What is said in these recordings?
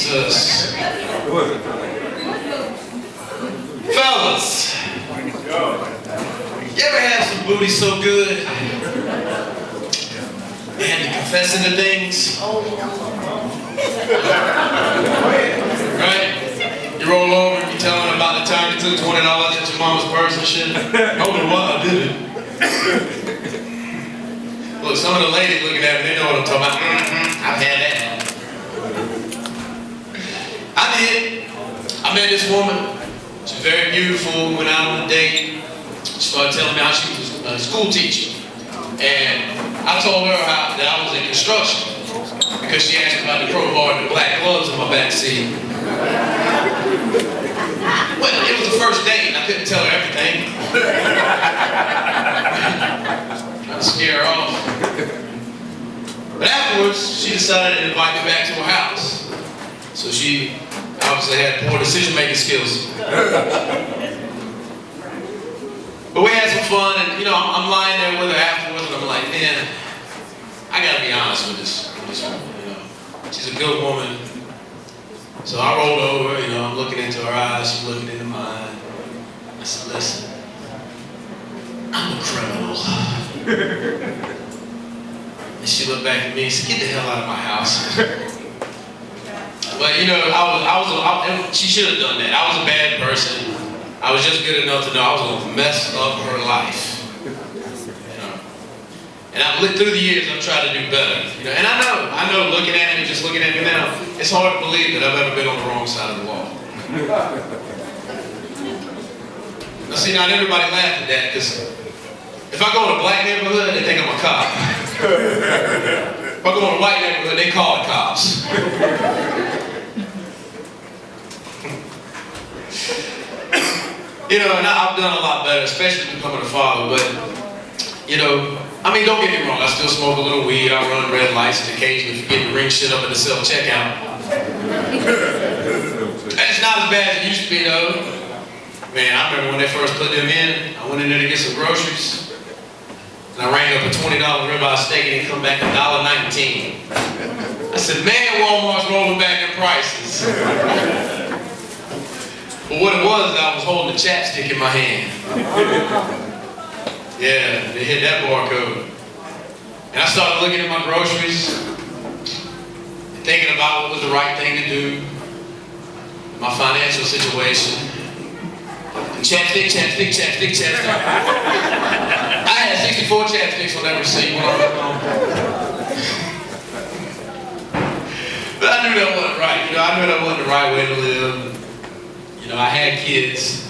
Jesus. Fellas, you ever have some booty so good and you're confessing to things? Right? You roll over and you tell them about the time you took $20 at your mama's purse and shit. I don't know why I did it. Look, some of the ladies looking at me, they know what I'm talking about. I've had that. I did. I met this woman. She's very beautiful. Went out on a date. She started telling me how she was a school teacher. And I told her that I was in construction because she asked me about the crowbar and the black gloves in my back seat. Well, it was the first date and I couldn't tell her everything. Trying to scare her off. But afterwards, she decided to invite me back to her house. So she obviously had poor decision-making skills. But we had some fun, and I'm lying there with her afterwards, and I'm like, man, I gotta be honest with this woman. She's a good woman. So I rolled over, I'm looking into her eyes, she's looking into mine. I said, listen, I'm a criminal. And she looked back at me and said, get the hell out of my house. But she should have done that. I was a bad person. I was just good enough to know I was going to mess up her life. And I've lived through the years, I've tried to do better. And I know, looking at me now, it's hard to believe that I've ever been on the wrong side of the wall. Now see, not everybody laughed at that, because if I go in a black neighborhood, they think I'm a cop. If I go in a white neighborhood, they call it cops. And I've done a lot better, especially becoming a father, but, don't get me wrong, I still smoke a little weed, I run red lights, and occasionally forget to ring shit up at the self-checkout. That's not as bad as it used to be, though. Man, I remember when they first put them in, I went in there to get some groceries, and I rang up a $20 ribeye steak, and they come back $1.19. I said, man, Walmart's rolling back their prices. But what it was, I was holding a chapstick in my hand. Yeah, they hit that barcode. And I started looking at my groceries, and thinking about what was the right thing to do, my financial situation. And chapstick. I had 64 chapsticks on that receipt when I went home. But I knew that wasn't right. I knew that wasn't the right way to live. I had kids,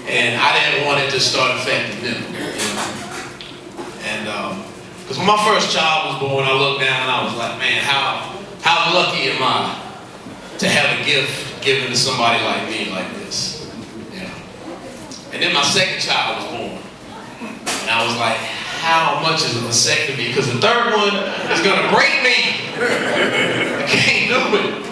and I didn't want it to start affecting them. And because when my first child was born, I looked down and I was like, man, how lucky am I to have a gift given to somebody like me like this? And then my second child was born, and I was like, how much is a vasectomy? Because the third one is gonna break me. I can't do it.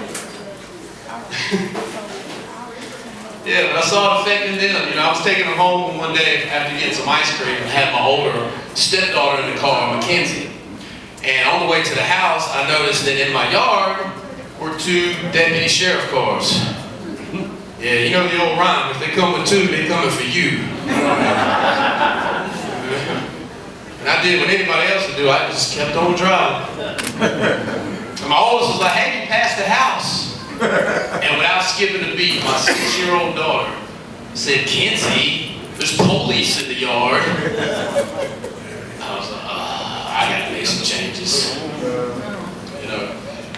Yeah, but I saw it affecting them. I was taking them home one day after getting some ice cream and had my older stepdaughter in the car, Mackenzie. And on the way to the house, I noticed that in my yard were 2 deputy sheriff cars. Yeah, the old rhyme, if they come with 2, they're coming for you. And I did what anybody else would do, I just kept on driving. And my oldest was like, hey, you passed the house. And without skipping a beat, my 6-year-old daughter said, Kenzie, there's police in the yard. I was like, I gotta make some changes.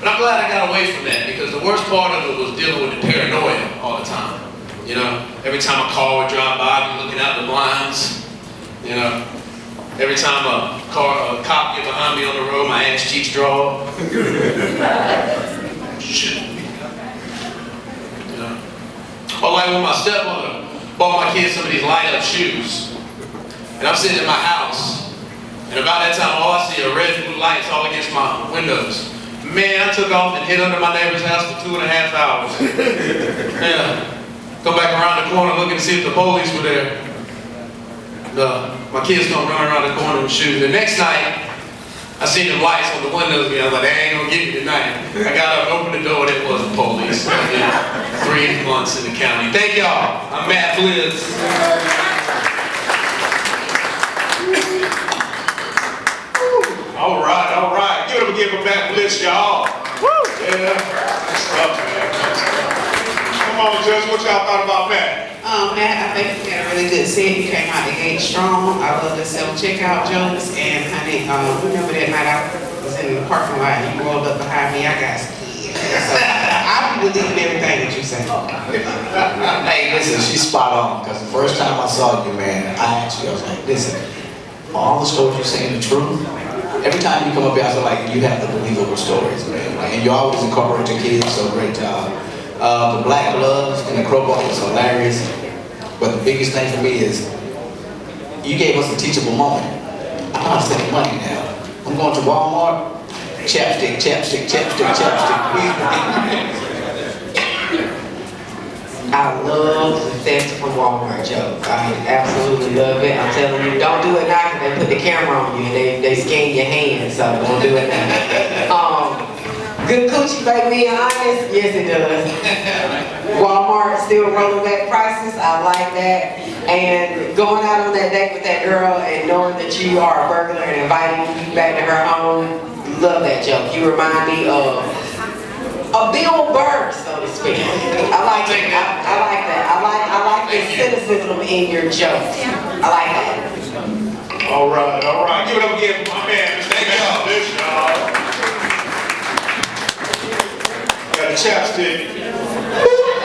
But I'm glad I got away from that, because the worst part of it was dealing with the paranoia all the time. Every time a car would drive by, I'd be looking out the blinds. Every time a cop get behind me on the road, my ass cheeks draw. Shit. Or like when my stepmother bought my kids some of these light-up shoes. And I'm sitting in my house, and about that time, all I see are red and blue lights all against my windows. Man, I took off and hid under my neighbor's house for 2.5 hours. Yeah. Come back around the corner looking to see if the police were there. My kids come running around the corner with shoes. The next night, I seen the lights on the windows, and I was like, they ain't gonna get me tonight. I got up and opened the door, and it was the police. months in the county. Thank y'all. I'm Matt Blizz. All right. Give it up again for Matt Blizz, y'all. Yeah, good stuff, man. Come on, Judge, what y'all thought about Matt? Matt, I think you had a really good set. You came out the gate strong. I love the self-checkout jokes. And honey, remember that night I was in the parking lot and you rolled up behind me, I got scared. So I believe everything that you say. Hey, listen, she's spot on, because the first time I saw you, man, I was like, listen, all the stories you're saying are true. Every time you come up here, I feel like you have the believable stories, man. And you always incorporate your kids, so great job. The black gloves and the crowbar was hilarious. But the biggest thing for me is, you gave us a teachable moment. I'm not spending money now. I'm going to Walmart, chapstick. I love the theft from Walmart joke. I absolutely love it. I'm telling you, don't do it now because they put the camera on you and they scan your hands, so don't do it now. Good coochie make me honest? Yes, it does. Walmart still rolling back prices. I like that. And going out on that date with that girl and knowing that you are a burglar and inviting you back to her home, love that joke. You remind me of a Bill Burr, so to speak. I like it. I like that. I like the cynicism in your joke. I like that. All right. Give it up again for my man. Thank y'all. This, y'all. Got a chapstick.